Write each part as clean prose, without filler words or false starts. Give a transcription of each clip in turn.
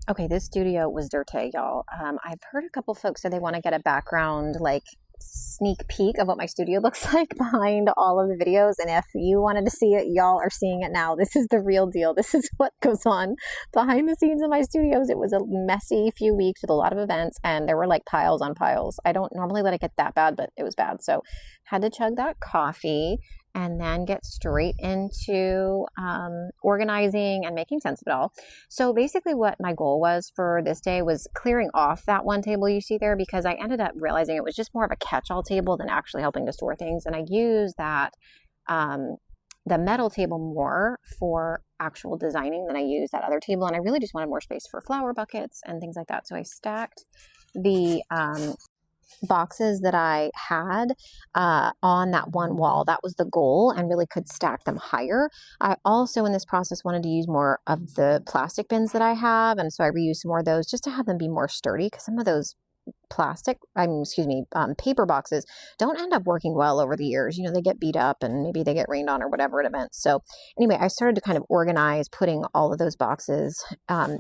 Okay, this studio was dirty, y'all. I've heard a couple folks say they want to get a background, like sneak peek of what my studio looks like behind all of the videos. And if you wanted to see it, y'all are seeing it now. This is the real deal. This is what goes on behind the scenes in my studios. It was a messy few weeks with a lot of events, and there were like piles on piles. I don't normally let it get that bad, but it was bad. So had to chug that coffee and then get straight into organizing and making sense of it all. So basically what my goal was for this day was clearing off that one table you see there, because I ended up realizing it was just more of a catch-all table than actually helping to store things. And I used that, the metal table more for actual designing than I used that other table. And I really just wanted more space for flower buckets and things like that. So I stacked the boxes that I had on that one wall. That was the goal, and really could stack them higher. I also, in this process, wanted to use more of the plastic bins that I have, and so I reused some more of those just to have them be more sturdy, because some of those paper boxes don't end up working well over the years. You know, they get beat up and maybe they get rained on or whatever at events. So anyway, I started to kind of organize putting all of those boxes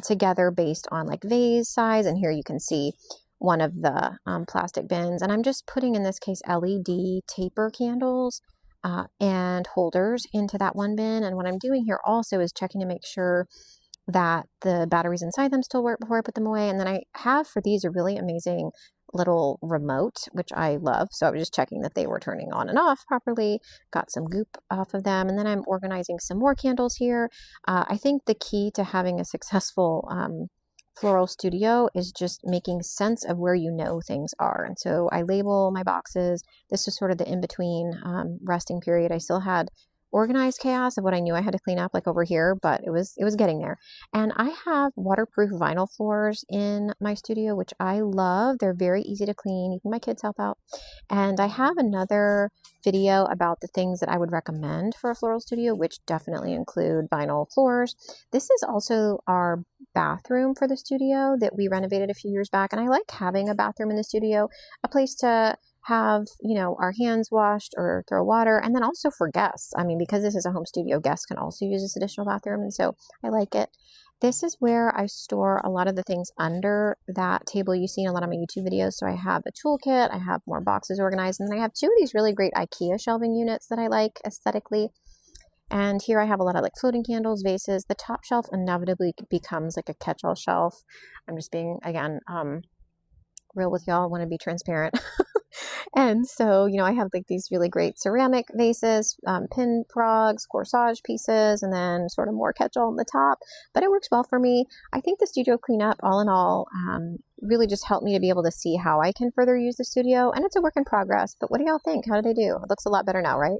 together based on like vase size. And here you can see one of the plastic bins. And I'm just putting, in this case, LED taper candles and holders into that one bin. And what I'm doing here also is checking to make sure that the batteries inside them still work before I put them away. And then I have for these a really amazing little remote, which I love. So I was just checking that they were turning on and off properly, got some goop off of them. And then I'm organizing some more candles here. I think the key to having a successful floral studio is just making sense of where you know things are. And so I label my boxes. This is sort of the in-between resting period. I still had organized chaos of what I knew I had to clean up, like over here, but it was getting there. And I have waterproof vinyl floors in my studio, which I love. They're very easy to clean. Even my kids help out. And I have another video about the things that I would recommend for a floral studio, which definitely include vinyl floors. This is also our bathroom for the studio that we renovated a few years back. And I like having a bathroom in the studio, a place to have, you know, our hands washed or throw water. And then also for guests. I mean, because this is a home studio, guests can also use this additional bathroom. And so I like it. This is where I store a lot of the things under that table you see in a lot of my YouTube videos. So I have a toolkit, I have more boxes organized, and then I have two of these really great IKEA shelving units that I like aesthetically. And here I have a lot of like floating candles, vases. The top shelf inevitably becomes like a catch-all shelf. I'm just being, again, real with y'all. I want to be transparent. And so, you know, I have like these really great ceramic vases, pin progs, corsage pieces, and then sort of more catch-all on the top. But it works well for me. I think the studio cleanup, all in all, really just helped me to be able to see how I can further use the studio. And it's a work in progress. But what do y'all think? How did I do? It looks a lot better now, right?